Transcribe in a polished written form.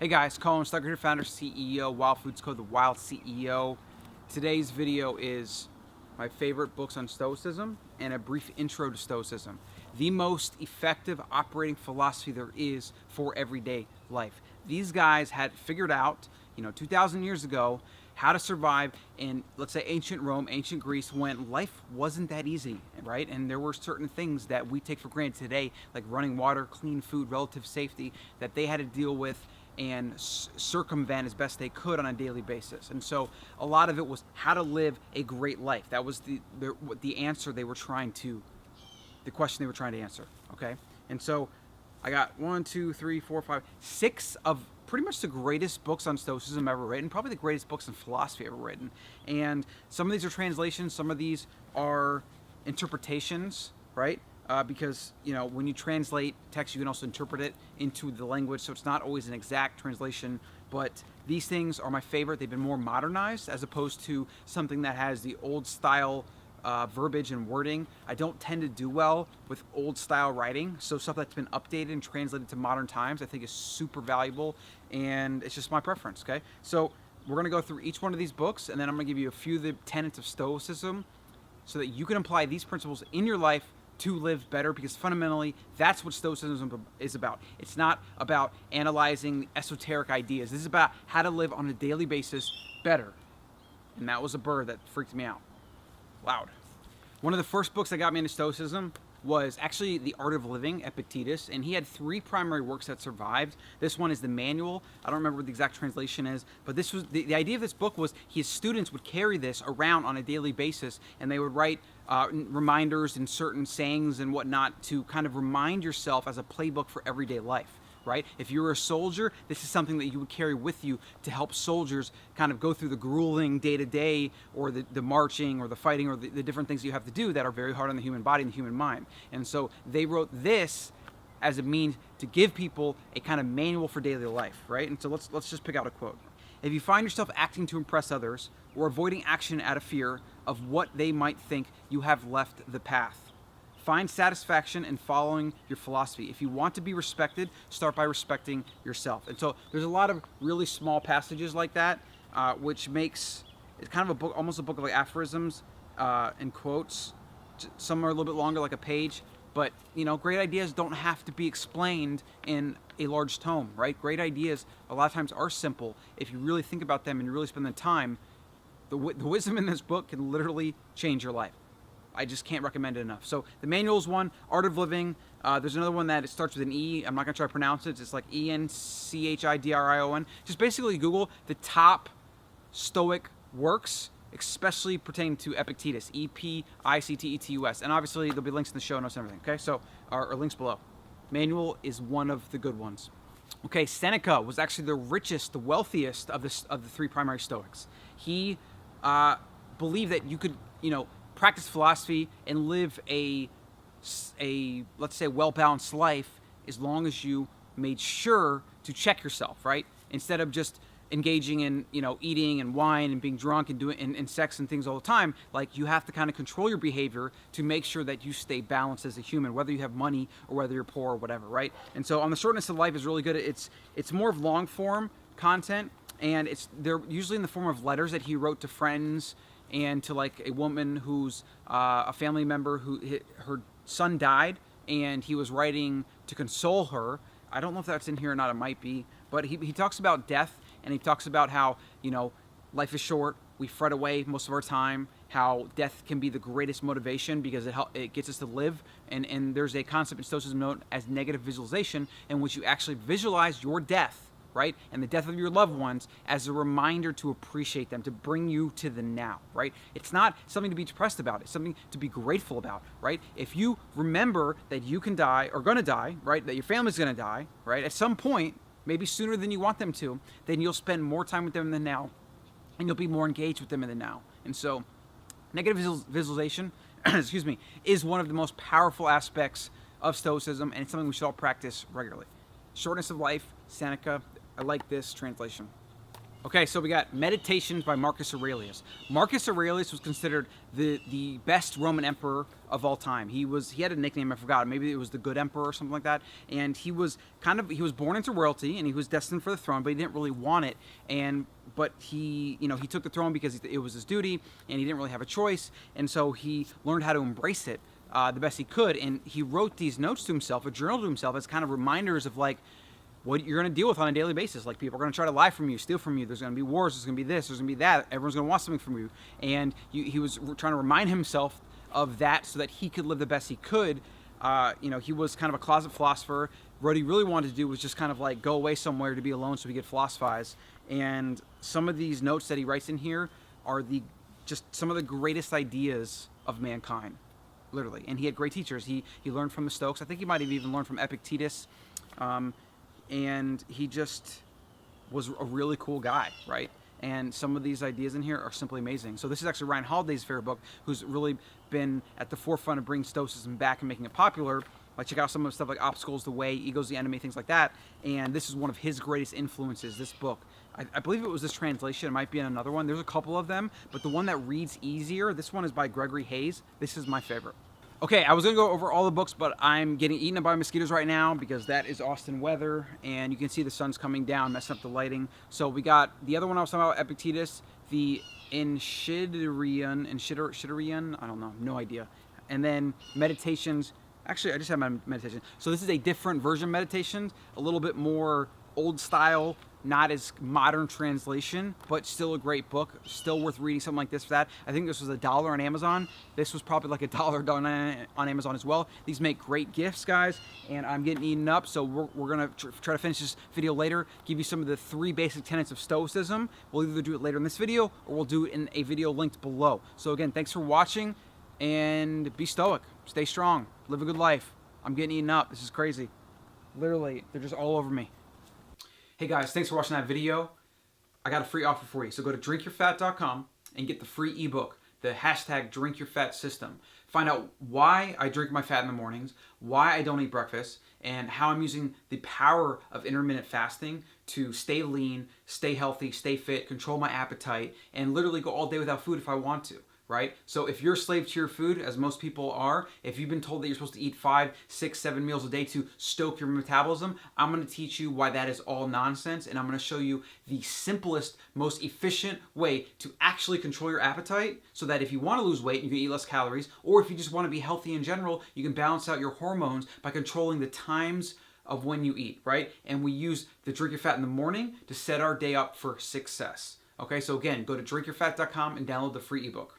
Hey guys, Colin Stucker here, founder, CEO, Wild Foods Co., the Wild CEO. Today's video is my favorite books on Stoicism and a brief intro to Stoicism. The most effective operating philosophy there is for everyday life. These guys had figured out, 2,000 years ago, how to survive in, let's say, ancient Rome, ancient Greece, when life wasn't that easy, right? And there were certain things that we take for granted today, like running water, clean food, relative safety, that they had to deal with and circumvent as best they could on a daily basis. And so a lot of it was how to live a great life. That was the answer they were trying to, the question they were trying to answer, okay? And so I got 6 of pretty much the greatest books on Stoicism ever written, probably the greatest books on philosophy ever written. And some of these are translations, some of these are interpretations, right? Because when you translate text, you can also interpret it into the language, so it's not always an exact translation. But these things are my favorite. They've been more modernized as opposed to something that has the old style verbiage and wording. I don't tend to do well with old style writing, so stuff that's been updated and translated to modern times I think is super valuable, and it's just my preference, okay? So we're going to go through each one of these books, and then I'm going to give you a few of the tenets of Stoicism so that you can apply these principles in your life to live better, because fundamentally that's what Stoicism is about. It's not about analyzing esoteric ideas. This is about how to live on a daily basis better. And that was a bird that freaked me out. Loud. One of the first books that got me into Stoicism was actually The Art of Living, Epictetus, and he had 3 primary works that survived. This one is The Manual. I don't remember what the exact translation is, but this was the idea of this book was his students would carry this around on a daily basis, and they would write reminders and certain sayings and whatnot to kind of remind yourself as a playbook for everyday life, right? If you were a soldier, this is something that you would carry with you to help soldiers kind of go through the grueling day-to-day or the marching or the fighting or the different things you have to do that are very hard on the human body and the human mind. And so they wrote this as a means to give people a kind of manual for daily life, right? And so let's just pick out a quote. If you find yourself acting to impress others or avoiding action out of fear of what they might think, you have left the path. Find satisfaction in following your philosophy. If you want to be respected, start by respecting yourself. And so there's a lot of really small passages like that, which makes it's kind of a book, almost a book of like aphorisms and quotes. Some are a little bit longer, like a page. But great ideas don't have to be explained in a large tome, right? Great ideas a lot of times are simple if you really think about them and you really spend the time. The wisdom in this book can literally change your life. I just can't recommend it enough. So The Manual is one. Art of Living. There's another one that it starts with an E. I'm not going to try to pronounce it. It's like Enchidrion. Just basically Google the top Stoic works, especially pertaining to Epictetus. Epictetus. And obviously there'll be links in the show notes and everything. Okay, so or links below. Manual is one of the good ones. Okay, Seneca was actually the richest, the wealthiest of the 3 primary Stoics. He believed that you could, practice philosophy and live a let's say well-balanced life as long as you made sure to check yourself, right? Instead of just engaging in eating and wine and being drunk and doing and sex and things all the time, like you have to kind of control your behavior to make sure that you stay balanced as a human, whether you have money or whether you're poor or whatever, right? And so on the shortness of life is really good. It's more of long form content, and they're usually in the form of letters that he wrote to friends and to like a woman who's a family member her son died, and he was writing to console her. I don't know if that's in here or not, it might be, but he talks about death, and he talks about how life is short, we fret away most of our time, how death can be the greatest motivation because it gets us to live, and there's a concept in Stoicism known as negative visualization, in which you actually visualize your death, right? And the death of your loved ones as a reminder to appreciate them, to bring you to the now, right? It's not something to be depressed about. It's something to be grateful about, right? If you remember that you can die or gonna die, right? That your family's gonna die, right? At some point, maybe sooner than you want them to, then you'll spend more time with them in the now, and you'll be more engaged with them in the now. And so negative visualization, excuse me, is one of the most powerful aspects of Stoicism, and it's something we should all practice regularly. Shortness of life, Seneca. I like this translation. Okay, so we got Meditations by Marcus Aurelius. Marcus Aurelius was considered the best Roman emperor of all time. He had a nickname, I forgot, maybe it was the Good Emperor or something like that. And he was born into royalty and he was destined for the throne, but he didn't really want it. But he took the throne because it was his duty and he didn't really have a choice. And so he learned how to embrace it the best he could. And he wrote these notes to himself, a journal to himself, as kind of reminders of like what you're going to deal with on a daily basis. Like, people are going to try to lie from you, steal from you. There's going to be wars. There's going to be this. There's going to be that. Everyone's going to want something from you. And he was trying to remind himself of that so that he could live the best he could. He was kind of a closet philosopher. What he really wanted to do was just kind of like go away somewhere to be alone so he could philosophize. And some of these notes that he writes in here are just some of the greatest ideas of mankind, literally. And he had great teachers. He learned from the Stoics. I think he might have even learned from Epictetus. And he just was a really cool guy, right? And some of these ideas in here are simply amazing. So this is actually Ryan Holiday's favorite book, who's really been at the forefront of bringing Stoicism back and making it popular. Like, check out some of the stuff like Obstacles the Way, Ego's the Enemy, things like that. And this is one of his greatest influences, this book. I believe it was this translation. It might be in another one. There's a couple of them, but the one that reads easier, this one is by Gregory Hayes. This is my favorite. Okay, I was going to go over all the books, but I'm getting eaten up by mosquitoes right now because that is Austin weather, and you can see the sun's coming down, messing up the lighting. So we got the other one I was talking about, Epictetus, the Enchiridion, I don't know, no idea. And then Meditations. Actually, I just have my meditation. So this is a different version of Meditations, a little bit more old style, not as modern translation, but still a great book, still worth reading, something like this for that. I think this was $1 on Amazon. This was probably like $1 on Amazon as well. These make great gifts, guys, and I'm getting eaten up, so we're gonna try to finish this video later, give you some of the 3 basic tenets of Stoicism. We'll either do it later in this video, or we'll do it in a video linked below. So again, thanks for watching, and be stoic, stay strong, live a good life. I'm getting eaten up, this is crazy. Literally, they're just all over me. Hey guys, thanks for watching that video. I got a free offer for you. So go to drinkyourfat.com and get the free ebook, the #DrinkYourFat system. Find out why I drink my fat in the mornings, why I don't eat breakfast, and how I'm using the power of intermittent fasting to stay lean, stay healthy, stay fit, control my appetite, and literally go all day without food if I want to. Right? So if you're a slave to your food, as most people are, if you've been told that you're supposed to eat 5, 6, 7 meals a day to stoke your metabolism, I'm going to teach you why that is all nonsense, and I'm going to show you the simplest, most efficient way to actually control your appetite so that if you want to lose weight, you can eat less calories, or if you just want to be healthy in general, you can balance out your hormones by controlling the times of when you eat, right? And we use the Drink Your Fat in the morning to set our day up for success. Okay, so again, go to drinkyourfat.com and download the free ebook.